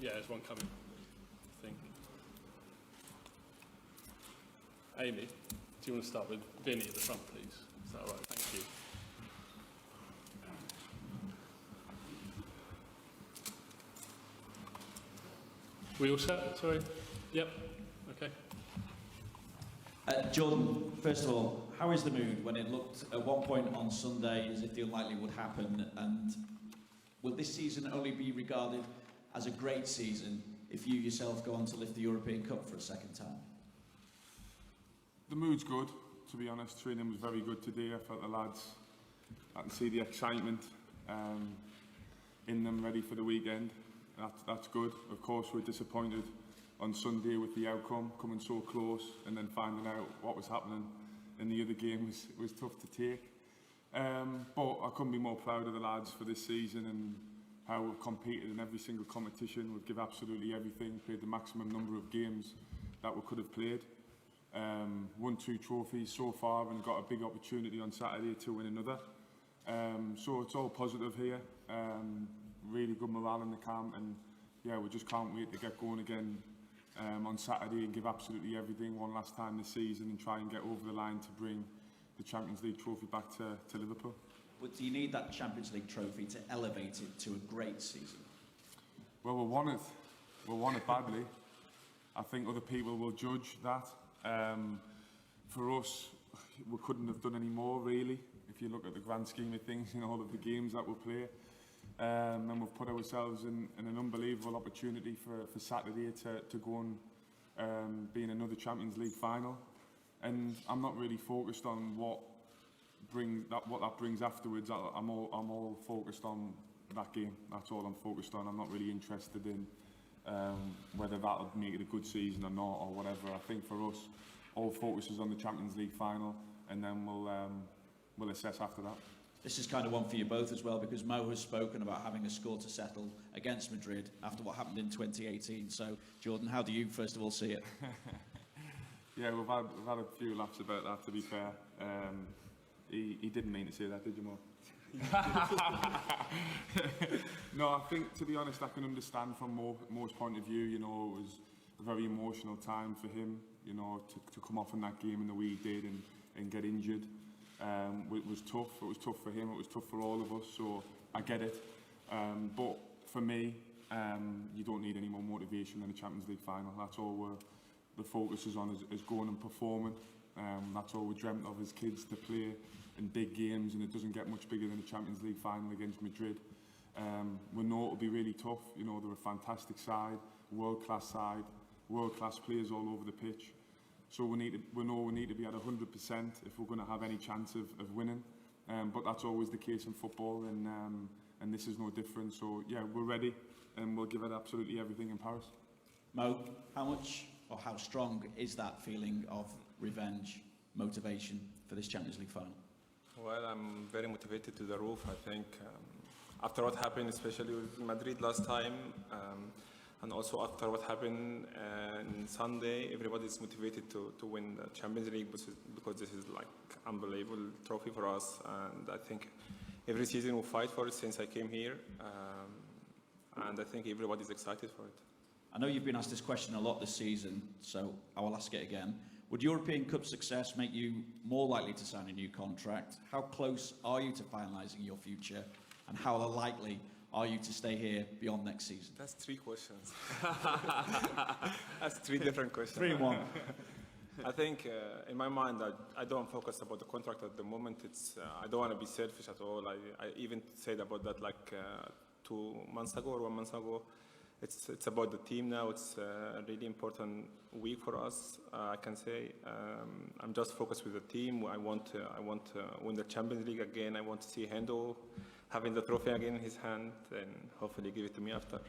Yeah, there's one coming, I think. Amy, do you want to start with Vinny at the front, please? Is that all right? Thank you. We all set? Sorry? Yep. Okay. Jordan, first of all, how is the mood when it looked at one point on Sunday as if the unlikely would happen? And will this season only be regarded as a great season if you yourself go on to lift the European Cup for a second time? The mood's good, to be honest. Training was very good today. I felt the lads, I can see the excitement in them, ready for the weekend. That's good. Of course, we're disappointed on Sunday with the outcome, coming so close and then finding out what was happening in the other game was tough to take. But I couldn't be more proud of the lads for this season and how we've competed in every single competition. We've given absolutely everything, played the maximum number of games that we could have played. Won 2 trophies so far and got a big opportunity on Saturday to win another. So it's all positive here. Really good morale in the camp, and yeah, we just can't wait to get going again on Saturday and give absolutely everything one last time this season and try and get over the line to bring the Champions League trophy back to Liverpool. But do you need that Champions League trophy to elevate it to a great season? Well, we want it. We want it badly. I think other people will judge that. For us, we couldn't have done any more, really, if you look at the grand scheme of things in all of the games that we play. And we've put ourselves in an unbelievable opportunity for Saturday to go and be in another Champions League final. And I'm not really focused on what that brings afterwards. I'm all focused on that game. That's all I'm focused on. I'm not really interested in whether that'll make it a good season or not or whatever. I think for us, all focus is on the Champions League final, and then we'll assess after that. This is kind of one for you both as well, because Mo has spoken about having a score to settle against Madrid after what happened in 2018. So, Jordan, how do you first of all see it? Yeah, we've had a few laughs about that, to be fair. He didn't mean to say that, did you, Mo? No, I think, to be honest, I can understand from Mo's point of view. You know, it was a very emotional time for him, you know, to come off in that game in the way he did and get injured. It was tough. It was tough for him. It was tough for all of us. So I get it. But for me, you don't need any more motivation than the Champions League final. That's all the focus is on, is going and performing. That's all we dreamt of as kids, to play in big games, and it doesn't get much bigger than the Champions League final against Madrid. We know it'll be really tough. You know, they're a fantastic side, world-class players all over the pitch. So we know we need to be at 100% if we're going to have any chance of winning. But that's always the case in football, and this is no different. So yeah, we're ready, and we'll give it absolutely everything in Paris. Mo, how much or how strong is that feeling of revenge, motivation for this Champions League final? Well, I'm very motivated to the roof. I think after what happened, especially with Madrid last time, and also after what happened on Sunday, everybody's motivated to win the Champions League because this is like unbelievable trophy for us. And I think every season we fight for it since I came here, and I think everybody's excited for it. I know you've been asked this question a lot this season, so I will ask it again. Would European Cup success make you more likely to sign a new contract? How close are you to finalising your future? And how likely are you to stay here beyond next season? That's 3 questions. That's 3 different questions. 3 in 1. I think in my mind, I don't focus about the contract at the moment. I don't want to be selfish at all. I even said about that like 2 months ago or 1 month ago. It's about the team now. It's a really important week for us. I can say I'm just focused with the team. I want to win the Champions League again. I want to see Hendo having the trophy again in his hand and hopefully give it to me after.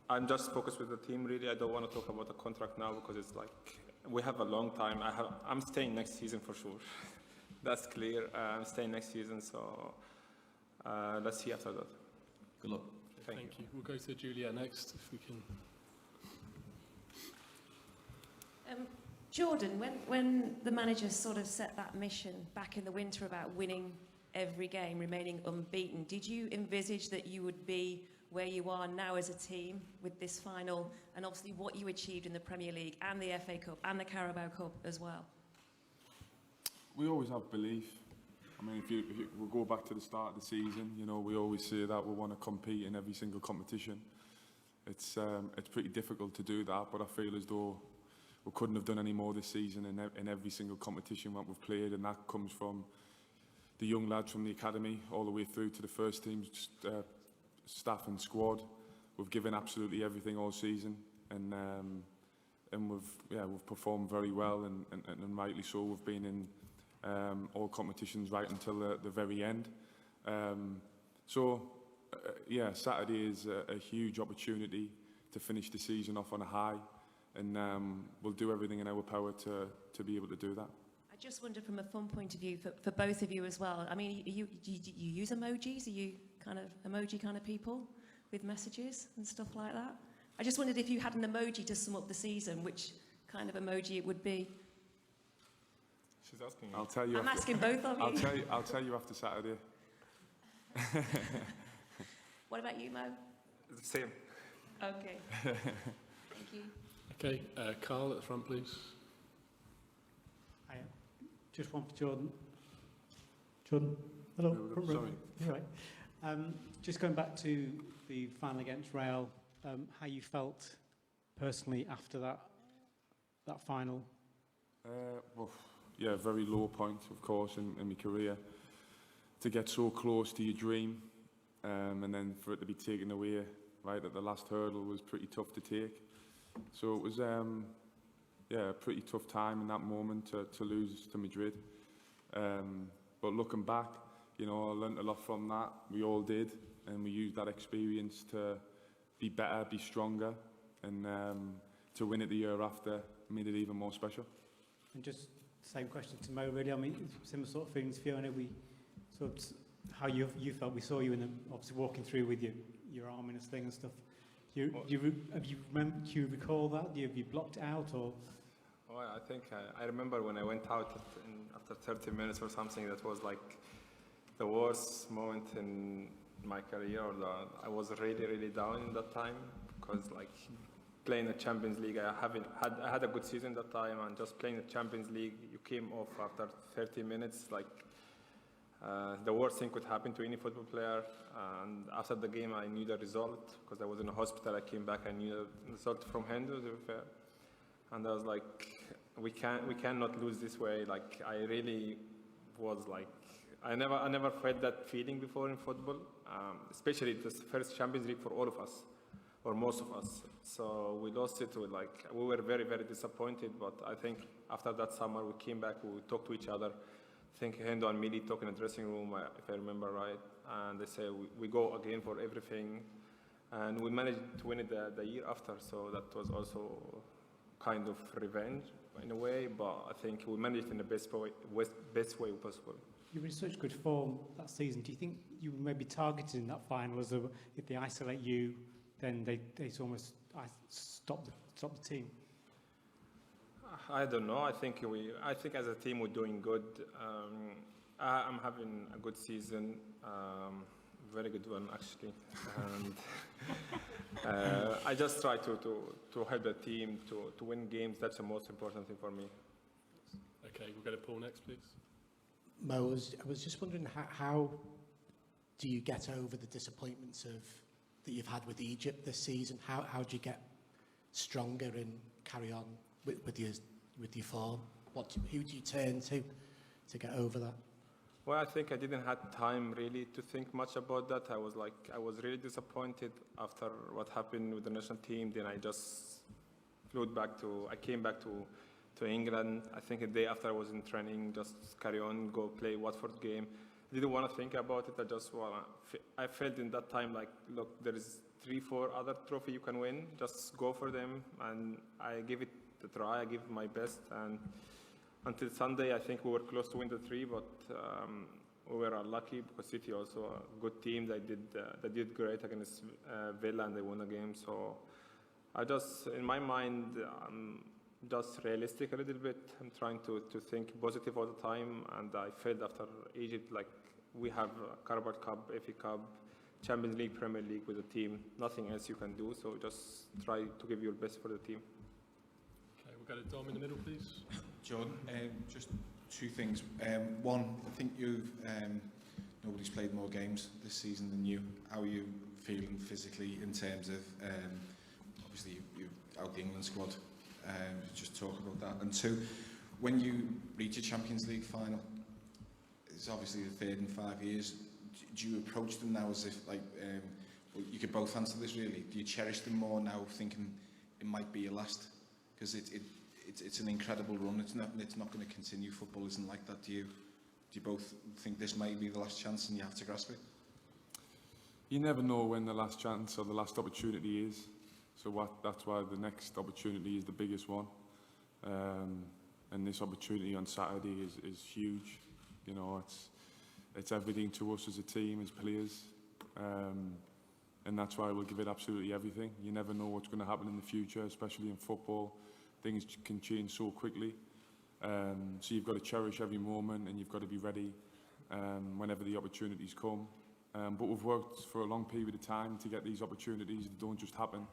I'm just focused with the team. Really, I don't want to talk about the contract now because it's like we have a long time. I'm staying next season for sure. That's clear. I'm staying next season. So let's see after that. Good luck. Thank you. We'll go to Julia next, if we can. Jordan, when the manager sort of set that mission back in the winter about winning every game, remaining unbeaten, did you envisage that you would be where you are now as a team with this final, and obviously what you achieved in the Premier League and the FA Cup and the Carabao Cup as well? We always have belief. I mean, if we go back to the start of the season, you know, we always say that we want to compete in every single competition. It's pretty difficult to do that, but I feel as though we couldn't have done any more this season in every single competition that we've played, and that comes from the young lads from the academy all the way through to the first team staff and squad. We've given absolutely everything all season, and we've performed very well, and rightly so. We've been in all competitions right until the very end. Saturday is a huge opportunity to finish the season off on a high, and we'll do everything in our power to be able to do that. I just wondered from a fun point of view for both of you as well. I mean, you use emojis? Are you kind of emoji kind of people with messages and stuff like that? I just wondered if you had an emoji to sum up the season, which kind of emoji it would be. She's asking you. I'll tell you. I'm asking both of you. I'll tell you after Saturday. What about you, Mo? The same. Okay. Thank you. Okay, Carl at the front, please. Hi, just one for Jordan. Jordan, hello. Sorry. You're right. Just going back to the final against Real, how you felt personally after that final? Very low point, of course, in my career. To get so close to your dream, and then for it to be taken away right at the last hurdle was pretty tough to take. So it was a pretty tough time in that moment to lose to Madrid. But looking back, you know, I learnt a lot from that. We all did, and we used that experience to be better, be stronger, and to win it the year after made it even more special. And just same question to Mo, really. I mean, similar sort of feelings, Fiona. We sort of how you felt. We saw you obviously walking through with your arm in a sling and stuff. Do you recall that? Have you blocked it out or? Oh, I think I remember when I went out after 30 minutes or something. That was like the worst moment in my career. I was really down in that time because like playing the Champions League, I had a good season that time, and just playing the Champions League, you came off after 30 minutes. Like the worst thing could happen to any football player. And after the game, I knew the result because I was in a hospital. I came back, I knew the result from Henderson, to be fair. And I was like, we cannot lose this way. Like I really was like, I never felt that feeling before in football, especially the first Champions League for all of us, or most of us. So we lost it. We were very disappointed. But I think after that summer, we came back, we talked to each other. I think Hendo and Mili talk in the dressing room, if I remember right. And they say we go again for everything. And we managed to win it the year after. So that was also kind of revenge in a way. But I think we managed in the best way possible. You were in such good form that season. Do you think you were maybe targeted in that final as if they isolate you, then they almost stop the team? I don't know. I think as a team we're doing good. I'm having a good season, very good one actually. And I just try to help the team to win games. That's the most important thing for me. Okay, we'll go to Paul next, please. Mo, I was just wondering how do you get over the disappointments that you've had with Egypt this season? How do you get stronger and carry on with your form? Who do you turn to get over that? Well, I think I didn't have time really to think much about that. I was really disappointed after what happened with the national team. Then I just I came back to England. I think a day after I was in training, just carry on, go play Watford game. I didn't want to think about it. I felt in that time like, look, there is 3-4 other trophy you can win. Just go for them. And I gave it a try. I gave my best. And until Sunday, I think we were close to win the 3, but we were unlucky because City also a good team. They did great against Villa and they won the game. So I just, in my mind, just realistic a little bit. I'm trying to think positive all the time, and I felt after Egypt, like we have Carabao Cup, FA Cup, Champions League, Premier League with a team, nothing else you can do. So just try to give your best for the team. Okay, we'll go to Dom in the middle, please. Jordan, just two things. One, I think nobody's played more games this season than you. How are you feeling physically in terms of, obviously you're out the England squad, just talk about that. And two, when you reach a Champions League final, it's obviously the third in 5 years, do you approach them now as if, like, well, you could both answer this really, do you cherish them more now thinking it might be your last? Because it's an incredible run, it's not going to continue, football isn't like that. Do you both think this might be the last chance and you have to grasp it? You never know when the last chance or the last opportunity is. So that's why the next opportunity is the biggest one. And this opportunity on Saturday is huge. You know, it's everything to us as a team, as players. And that's why we'll give it absolutely everything. You never know what's going to happen in the future, especially in football. Things can change so quickly. So you've got to cherish every moment and you've got to be ready whenever the opportunities come. But we've worked for a long period of time to get these opportunities. They don't just happen.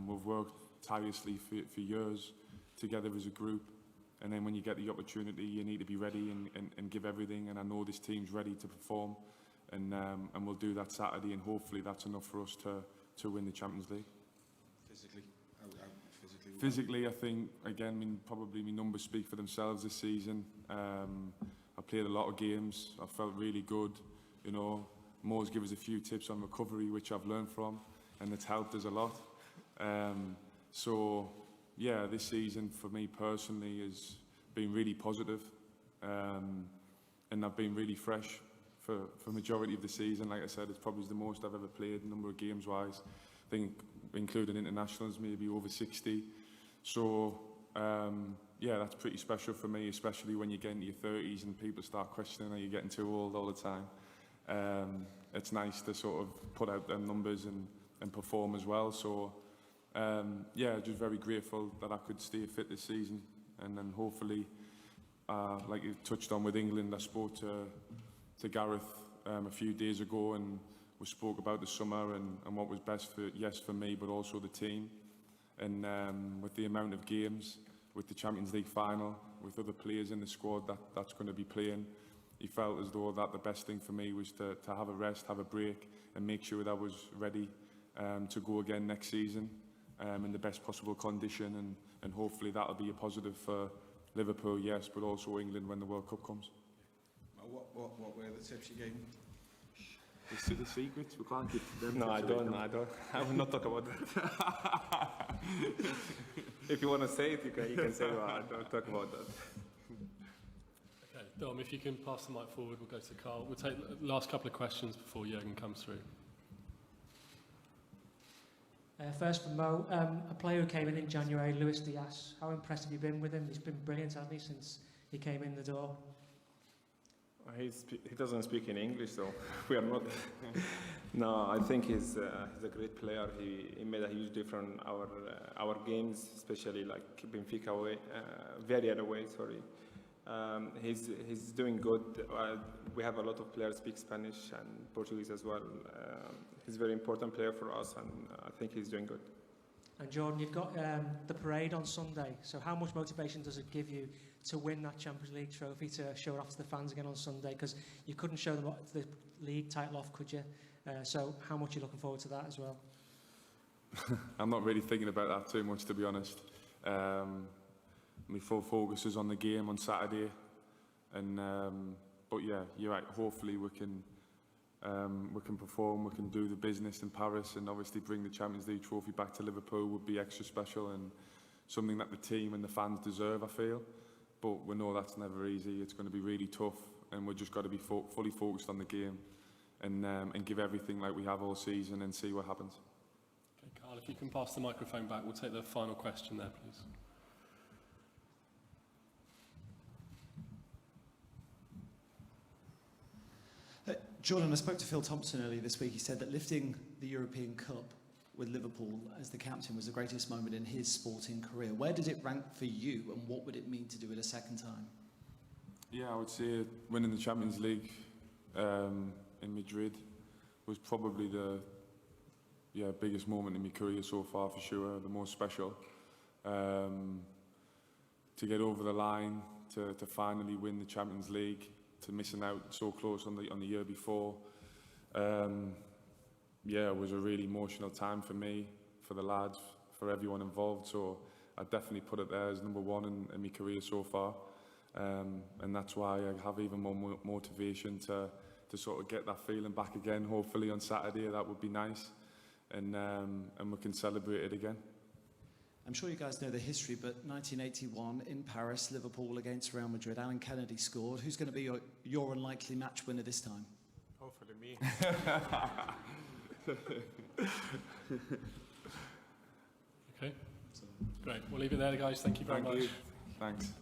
We've worked tirelessly for years together as a group. And then when you get the opportunity, you need to be ready and give everything. And I know this team's ready to perform. And we'll do that Saturday. And hopefully that's enough for us to win the Champions League. Physically? Physically, I think, again, probably my numbers speak for themselves this season. I played a lot of games. I felt really good. You know, Mo's given us a few tips on recovery, which I've learned from, and it's helped us a lot. So, yeah, this season for me personally has been really positive, and I've been really fresh for majority of the season. Like I said, it's probably the most I've ever played, number of games-wise. I think, including internationals, maybe over 60. So, yeah, that's pretty special for me, especially when you get into your 30s and people start questioning, are you getting too old all the time? It's nice to sort of put out them numbers and perform as well. So, yeah, just very grateful that I could stay fit this season. And then hopefully, like you touched on with England, I spoke to Gareth a few days ago and we spoke about the summer and what was best for me, but also the team. And with the amount of games, with the Champions League final, with other players in the squad that's going to be playing, he felt as though that the best thing for me was to have a rest, have a break, and make sure that I was ready to go again next season in the best possible condition. And hopefully that'll be a positive for Liverpool, yes, but also England when the World Cup comes. What were the tips you gave me? The secrets? We can't give them. No, I don't. I will not talk about that. If you want to say it, you can say it. I don't talk about that. Okay, Dom, if you can pass the mic forward, we'll go to Carl. We'll take the last couple of questions before Jürgen comes through. First from Mo, a player who came in January, Luis Diaz. How impressed have you been with him? He's been brilliant, hasn't he, since he came in the door? He doesn't speak in English, so we are not. No, I think he's a great player. He made a huge difference our games, especially like Benfica away, Villarreal away. Sorry, he's doing good. We have a lot of players speak Spanish and Portuguese as well. He's a very important player for us, and I think he's doing good. And Jordan, you've got the parade on Sunday. So how much motivation does it give you to win that Champions League trophy, to show it off to the fans again on Sunday? Because you couldn't show them the league title off, could you? So how much are you looking forward to that as well? I'm not really thinking about that too much, to be honest. My full focus is on the game on Saturday. And but yeah, you're right. Hopefully we can perform, we can do the business in Paris, and obviously bring the Champions League trophy back to Liverpool would be extra special and something that the team and the fans deserve, I feel. But we know that's never easy. It's going to be really tough, and we've just got to be fully focused on the game and give everything like we have all season and see what happens. Okay, Carl, if you can pass the microphone back, we'll take the final question there, please. Jordan, I spoke to Phil Thompson earlier this week. He said that lifting the European Cup with Liverpool as the captain was the greatest moment in his sporting career. Where did it rank for you, and what would it mean to do it a second time? Yeah, I would say winning the Champions League in Madrid was probably the biggest moment in my career so far, for sure, the most special. To get over the line, to finally win the Champions League, to missing out so close on the year before. It was a really emotional time for me, for the lads, for everyone involved. So I definitely put it there as number one in my career so far. And that's why I have even more motivation to sort of get that feeling back again. Hopefully on Saturday, that would be nice. And we can celebrate it again. I'm sure you guys know the history, but 1981 in Paris, Liverpool against Real Madrid, Alan Kennedy scored. Who's going to be your unlikely match winner this time? Hopefully me. Okay, great. We'll leave it there, guys. Thank you very much. Thanks.